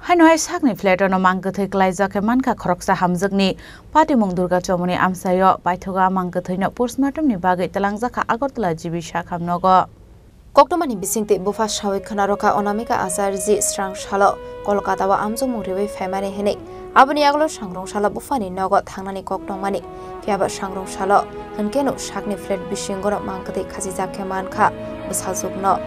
Hainoi sakni flater no mangkathai klaijak manka khoroksa hamjakni patimung Durga Chomoni amsayo baithoga mangkathai no postmortem ni bagai talangjaka Agartala jibi shakhamnogo Koktomani bisingte bufa shawi khanaroka onamika azarji strang shalo Kolkata wa amjomung rewe famani hene aboni aglo sangrong shala bufani nogo thangnani koktomani fiaba sangrong shalo hankeno sakni flat bisingoro mangkathai khajijak mankha busajukno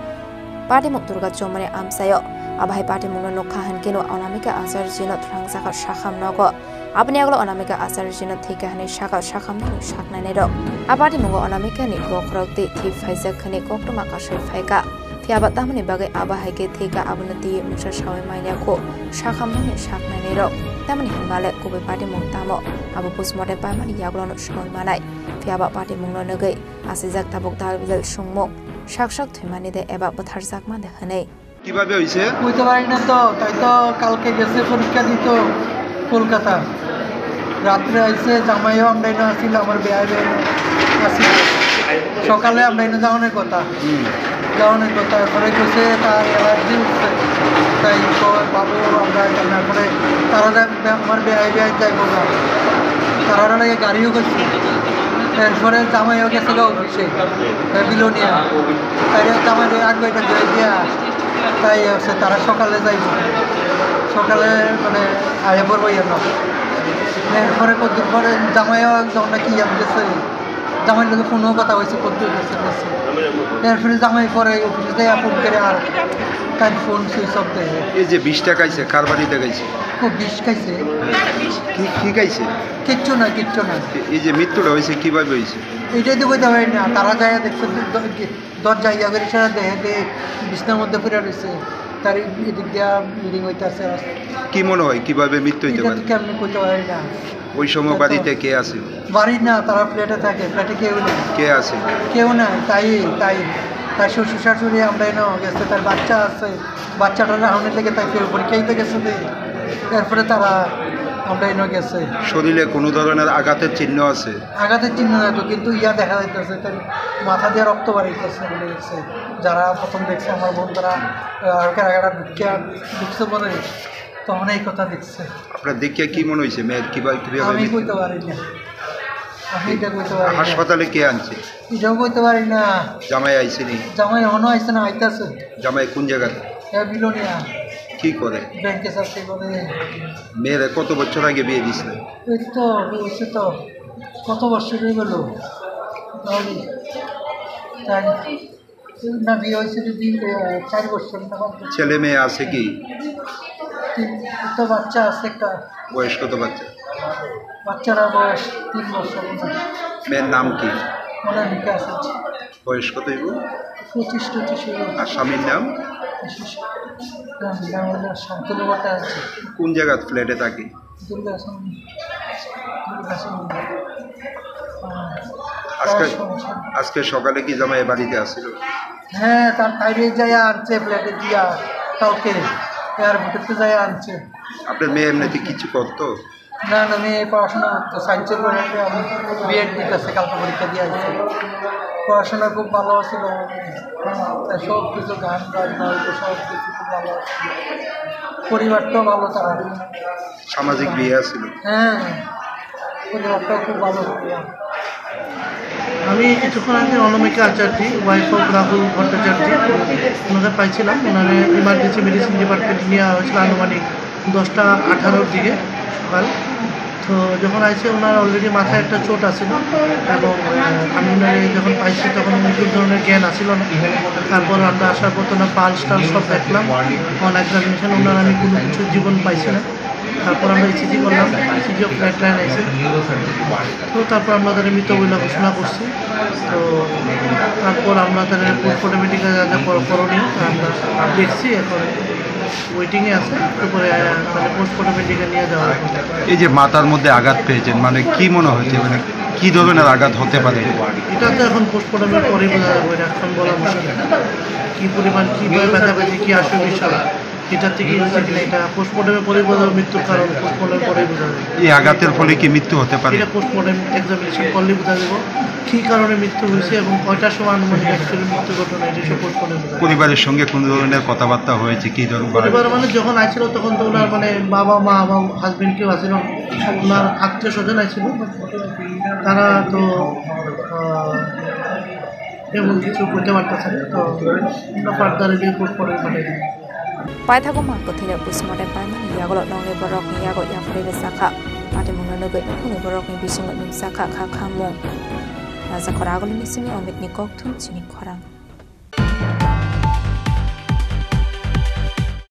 patimung Durga Chomoni amsayo Abahai party muno kahankeno onamika azarjino thangjaka shakhamnogo aboni aglo onamika azarjino thikahani shakhamni shaknanero abadi mugo onamika ni bokrokti thifaijak khani koktoma kasai phaika thiaba tamani bagai abahai ke thika abunati musa shawai maina ko shakhamni shaknanero tamani himale kobe party mung tamo abu postmortem pamani yaglo no shoi manai thiaba party mungno nagai asijak tabuk dalbil sungmo shakshak thimani de eba batharjak ma dekhane কিভাবে হইছে কইতে পারি না তো তাই তো কালকে গেছে পরীক্ষা দিত কলকাতা রাত্রে আইছে জামাইও আমরা এনে আসিল আমার বিয়ে আসি সকালে আমরা এনে যাওয়ানোর কথা পরে গেছে তার অ্যালার্জি উঠছে তাই তো বাবু আমরা না করে তারা আমার বিয়ে যাইব না তারা লাগে গাড়িও করছে এরপরে জামাইও গেছে গা অফিসে বিলোনিয়া তাই জামাই আগে এটা দিয়ে দিয়া তাই হচ্ছে তারা সকালে যাইব সকালে মানে আয়ে পড়বো এরপরে কদ্দুর পরে জামাইও যখন নাকি গেছে জামাইয়ের লোকে ফোনও কথা হয়েছে কদ্দুর গেছে এরপরে জামাই পরে অফিসে যাই ফোন করে আর তার ফোন সুইচ অফ দেয় এই যে 20 টাকা খাইছে কার বাড়িতে খাইছে ও 20 খাইছে কি খাইছে কিচ্ছু না এই যে মৃত্যুটা হয়েছে কিভাবে হয়েছে এটাই তো বলতে পারি না তারা যায় দেখছে দরজা ইয়া করে সারা দেখে বিছনার মধ্যে ফিরে রয়েছে তার এদিক দিয়া মিটিং হইতেছে কি মনে হয় কিভাবে মৃত্যু হইতে পারে কেমনি কইতে পারি না ওই সময় বাড়িতে কে আছে বাড়ি না তারা ফ্ল্যাটে থাকে ফ্ল্যাটে কেউ নেই কে আছে কেউ না তাই তার শ্বশুর শাশুড়ি আমরা এনে গেছে তার বাচ্চা আছে বাচ্চাটা রাহনের লেগে তাই কেউ পরীক্ষাইতে গেছে এরপরে তারা আমরা এনে গেছে শরীরে কোনো ধরনের আঘাতের চিহ্ন আছে আঘাতের চিহ্ন নাই তো কিন্তু ইয়া দেখা যাইতেছে তার মাথা দিয়ে রক্ত বাড়িতেছে বলে গেছে যারা প্রথম দেখছে আমার বন্ধুরা আঘাটা ঢুকছে পরে তখন এই কথা দেখছে আপনার দেখে কি মনে হয়েছে মেয়ের কিভাবে আমি কইতে পারি না হাসপাতালে কে আনছে এটাও কইতে পারি না জামাই আইছে নি জামাই এখনো আইছে না আইতাছে জামাই কোন জায়গাতে বিলোনিয়া কি করে ব্যাংকে চাকরি করে মেয়ের কত বছর আগে বিয়ে দিছিল এই তো হয়েছে তো কত বছর হয়ে গেল না বিয়ে হয়েছে যদি 4 বছর ছেলে মেয়ে আছে কি তো বাচ্চা আছে একটা বয়স কত বাচ্চারা বয়স 3 বছর মেয়ের নাম কি অনামিকা আছে বয়স কত 25 আর স্বামীর নাম শান্তনু বাটা আছে কোন জায়গা ফ্ল্যাটে থাকে আজকে সকালে কি জামাই বাড়িতে আসছিল হ্যাঁ তার বাইরে যাই আনছে ফ্ল্যাটে দিয়া কালকে এয়ারপোর্টে যাই আনছে আপনার মেয়ে এমনিতে কিছু করতো না মেয়ে পড়াশোনা করতো সায়েন্সের পড়াতে আমি বিএড দিতেছে কালকে পরীক্ষা দিয়ে আসছে পড়াশোনা খুব ভালো ছিল সব কিছু গান বাজনা হইতো সব কিছু খুব ভালো ছিল পরিবারটাও ভালো তারা সামাজিক বিয়ে ছিল হ্যাঁ পরিবারটাও খুব ভালো ছিল আমি কিছুক্ষণ আগে অনামিকা আচার্য ওয়াইফ অফ রাহুল ভট্টাচার্য ওনাকে পাইছিলাম ওনারে ইমার্জেন্সি মেডিসিন ডিপার্টমেন্টে নেওয়া হয়েছিল আনুমানিক 10:18 দিকে সকাল তো যখন আসছে ওনার অলরেডি মাথায় একটা চোট আসছিল এবং আমি ওনারে যখন পাইছি তখন নতুন ধরনের জ্ঞান আসছিল না তারপর আমরা আসার পর তো না পালস টাল সব দেখলাম অন এক্সামিনেশন ওনার আমি কোনো কিছু জীবন পাইছি না তারপর আমরা ইসিজি করলাম ইসিজি অফ ফ্ল্যাট লাইন আছে তো তারপর আমরা তাদের মৃত বলে ঘোষণা করছি তো তারপর আমরা তাদের পোস্টমর্টম মেডিকেল যা করণীয় আমরা দেখছি এখন ওয়েটিংয়ে আছে তারপরে মানে পোস্টমর্টম মেডিকেল নিয়ে যাওয়া হবে এই যে মাথার মধ্যে আঘাত পেয়েছেন মানে কি মনে হচ্ছে মানে কি ধরনের আঘাত হতে পারে এটা তো এখন পোস্টমর্টমের পরেই বোঝা যাবে এখন বলা মুশকিল কী পরিমাণ কীভাবে ব্যথা পেয়েছে কী আসবে বিষয় এটা থেকে হচ্ছে কিনা এটা পোস্টমর্টমে পরে বোঝা যাবে মৃত্যুর কারণ পোস্টমর্টমে পরে বোঝা যাবে এই আঘাতের ফলে কি মৃত্যু হতে পারে এটা পোস্টমর্টম এক্সামিনেশন করলে বোঝা যাবে কী কারণে মৃত্যু হয়েছে এবং কয়টার সময় আনুমানিক অ্যাকচুয়ালি মৃত্যু ঘটনা এটা সব পোস্টমর্টমে বোঝা যাবে। পরিবারের সঙ্গে কোন ধরনের কথাবার্তা হয়েছে কি ধরনের পরিবার মানে যখন আইছিল তখন তো ওনার মানে বাবা মা বা হাজবেন্ড কেউ আসছিল ওনার আত্মীয় স্বজন আইছিল তারা তো এমন কিছু করতে পারতেছে না তো ফার্দার রিপোর্ট করে পাঠিয়ে দিই পাইথাগো মাংকথৈরা পোস্টমর্টম পাইমানি ইয়াগল নংলে বরকনি ইয়াগো ইয়াফরে বেসাখা পাটিমুংনো নগৈ নখুনি বরকনি बिसिङो नुमसाखा खाखामु राजा खरागलनि सिमी अमितनि कक्थुन चिनि खरां